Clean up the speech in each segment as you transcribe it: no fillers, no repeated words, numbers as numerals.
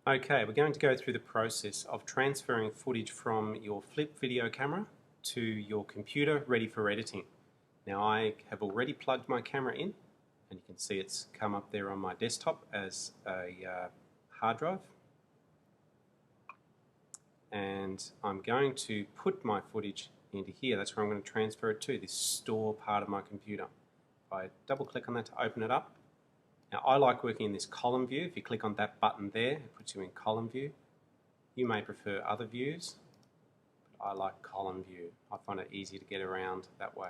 Okay, we're going to go through the process of transferring footage from your flip video camera to your computer ready for editing. Now I have already plugged my camera in and you can see it's come up there on my desktop as a hard drive, and I'm going to put my footage into here. That's where I'm going to transfer it to, this store part of my computer. If I double click on that to open it up. Now I like working in this column view. If you click on that button there, it puts you in column view. You may prefer other views, but I like column view. I find it easy to get around that way.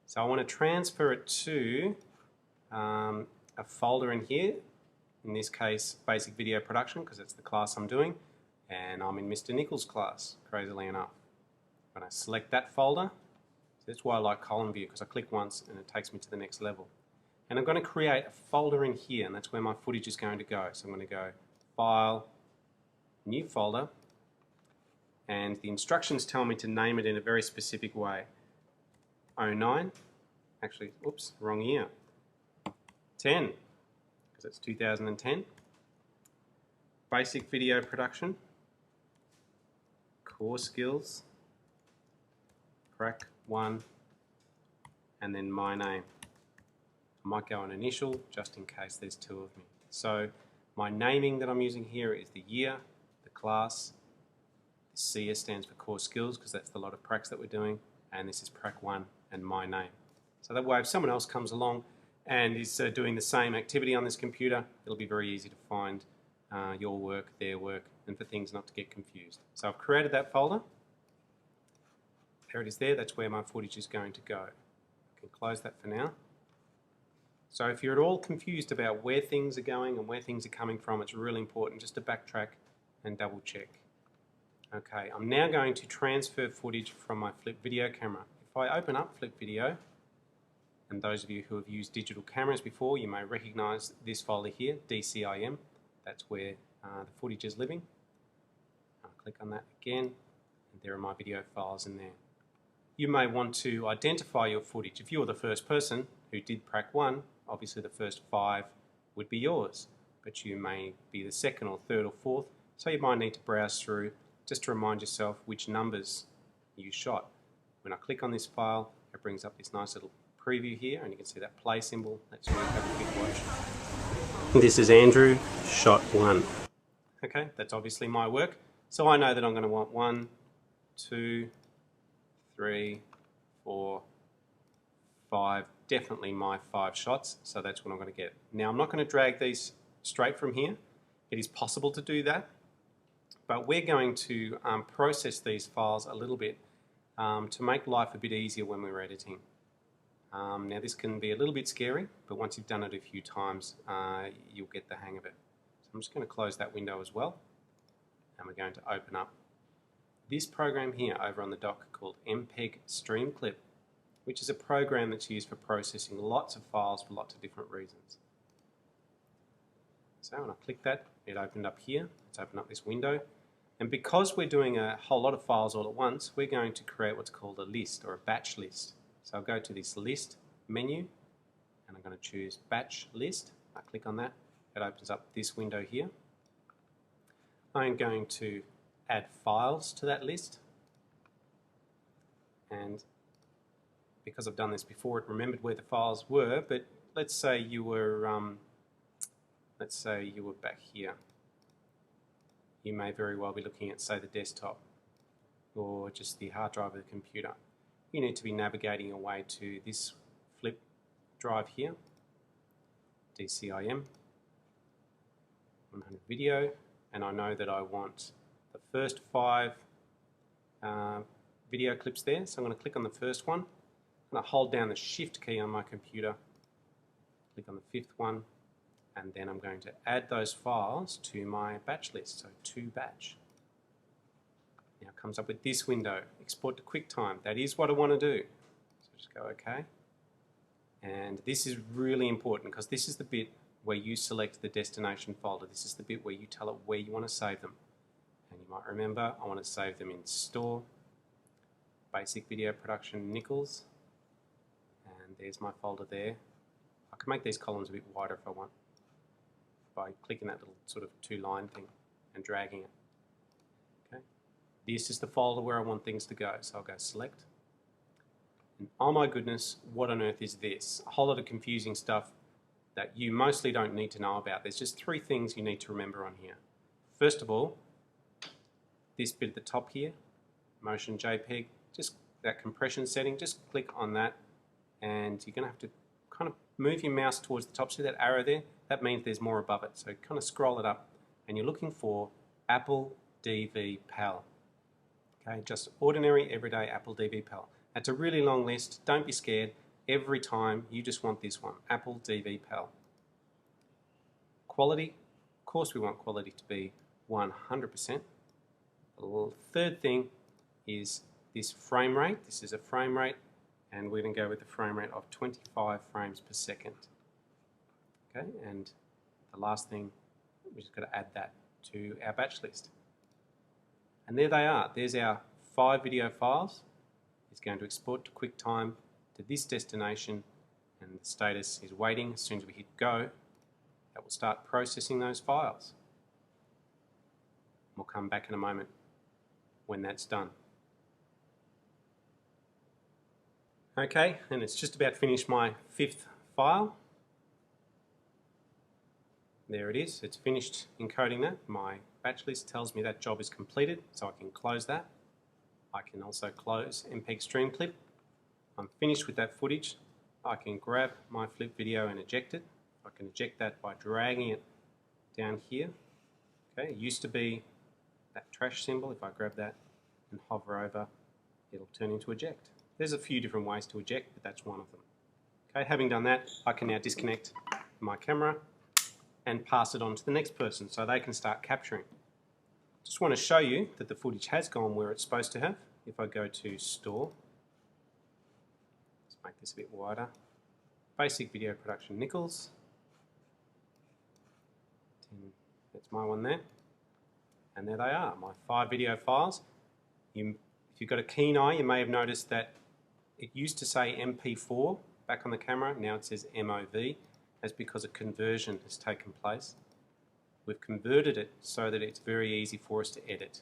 So I want to transfer it to a folder in here, in this case basic video production, because that's the class I'm doing, and I'm in Mr. Nicholls' class, crazily enough. When I select that folder, that's why I like column view, because I click once and it takes me to the next level. And I'm going to create a folder in here, and that's where my footage is going to go. So I'm going to go File, New Folder, and the instructions tell me to name it in a very specific way. 09, actually, oops, wrong year. 10, because it's 2010. Basic video production, core skills, Prac1, and then my name. I might go an initial just in case there's two of me. So my naming that I'm using here is the year, the class, the CS stands for core skills because that's the lot of pracs that we're doing, and this is Prac1 and my name. So that way if someone else comes along and is doing the same activity on this computer, it'll be very easy to find your work, their work, and for things not to get confused. So I've created that folder. There it is there, that's where my footage is going to go. I can close that for now. So if you're at all confused about where things are going and where things are coming from, it's really important just to backtrack and double check. Okay, I'm now going to transfer footage from my flip video camera. If I open up flip video, and those of you who have used digital cameras before, you may recognize this folder here, DCIM. That's where the footage is living. I'll click on that again, and there are my video files in there. You may want to identify your footage. If you're the first person who did Prac1, obviously the first 5 would be yours, but you may be the second or third or fourth, so you might need to browse through just to remind yourself which numbers you shot. When I click on this file, it brings up this nice little preview here, and you can see that play symbol. Let's really have a quick watch. This is Andrew, shot 1. Okay, that's obviously my work, so I know that I'm going to want 1, 2, 3, 4, 5, definitely my 5 shots, so that's what I'm going to get. Now I'm not going to drag these straight from here. It is possible to do that, but we're going to process these files a little bit to make life a bit easier when we're editing. Now this can be a little bit scary, but once you've done it a few times, you'll get the hang of it. So I'm just going to close that window as well, and we're going to open up this program here over on the dock called MPEG Stream Clip, which is a program that's used for processing lots of files for lots of different reasons. So when I click that, it opened up here. Let's open up this window. And because we're doing a whole lot of files all at once, we're going to create what's called a list or a batch list. So I'll go to this list menu and I'm going to choose batch list. I click on that. It opens up this window here. I'm going to add files to that list, and because I've done this before, it remembered where the files were. But let's say you were back here. You may very well be looking at, say, the desktop or just the hard drive of the computer. You need to be navigating your way to this flip drive here, DCIM 100 video, and I know that I want the first 5 video clips there, so I'm going to click on the first one. I'm going to hold down the Shift key on my computer, click on the 5th one, and then I'm going to add those files to my batch list, so to batch. Now it comes up with this window, export to QuickTime. That is what I want to do. So just go OK. And this is really important because this is the bit where you select the destination folder. This is the bit where you tell it where you want to save them. And you might remember I want to save them in Store, Basic Video Production, Nicholls. And there's my folder there. I can make these columns a bit wider if I want by clicking that little sort of 2-line thing. and dragging it. Okay. This is the folder where I want things to go. So I'll go select. And oh my goodness, what on earth is this? A whole lot of confusing stuff that you mostly don't need to know about. There's just 3 things you need to remember on here. First of all, this bit at the top here, motion JPEG, just that compression setting, just click on that, and you're going to have to kind of move your mouse towards the top. See that arrow there? That means there's more above it. So kind of scroll it up, and you're looking for Apple DV PAL. Okay, just ordinary, everyday Apple DV PAL. That's a really long list. Don't be scared. Every time you just want this one, Apple DV PAL. Quality, of course we want quality to be 100%. The third thing is this frame rate. This is a frame rate, and we're going to go with the frame rate of 25 frames per second. Okay, and the last thing, we're just going to add that to our batch list. And there they are. There's our 5 video files. It's going to export to QuickTime to this destination, and the status is waiting. As soon as we hit go, that will start processing those files. We'll come back in a moment when that's done. Okay, and it's just about finished my 5th file. There it is. It's finished encoding that. My batch list tells me that job is completed, so I can close that. I can also close MPEG Stream Clip. I'm finished with that footage. I can grab my flip video and eject it. I can eject that by dragging it down here. Okay, it used to be that trash symbol. If I grab that and hover over, it'll turn into eject. There's a few different ways to eject, but that's one of them. Okay, having done that, I can now disconnect my camera and pass it on to the next person so they can start capturing. Just want to show you that the footage has gone where it's supposed to have. If I go to Store, let's make this a bit wider. Basic Video Production Nicholls. That's my one there. And there they are, my 5 video files. If you've got a keen eye, you may have noticed that it used to say MP4 back on the camera. Now it says MOV. That's because a conversion has taken place. We've converted it so that it's very easy for us to edit.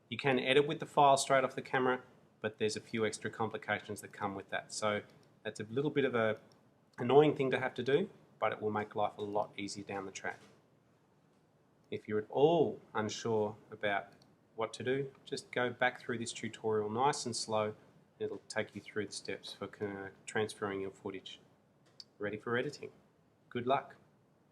You can edit with the file straight off the camera, but there's a few extra complications that come with that. So that's a little bit of an annoying thing to have to do, but it will make life a lot easier down the track. If you're at all unsure about what to do, just go back through this tutorial nice and slow. It'll take you through the steps for transferring your footage. Ready for editing. Good luck.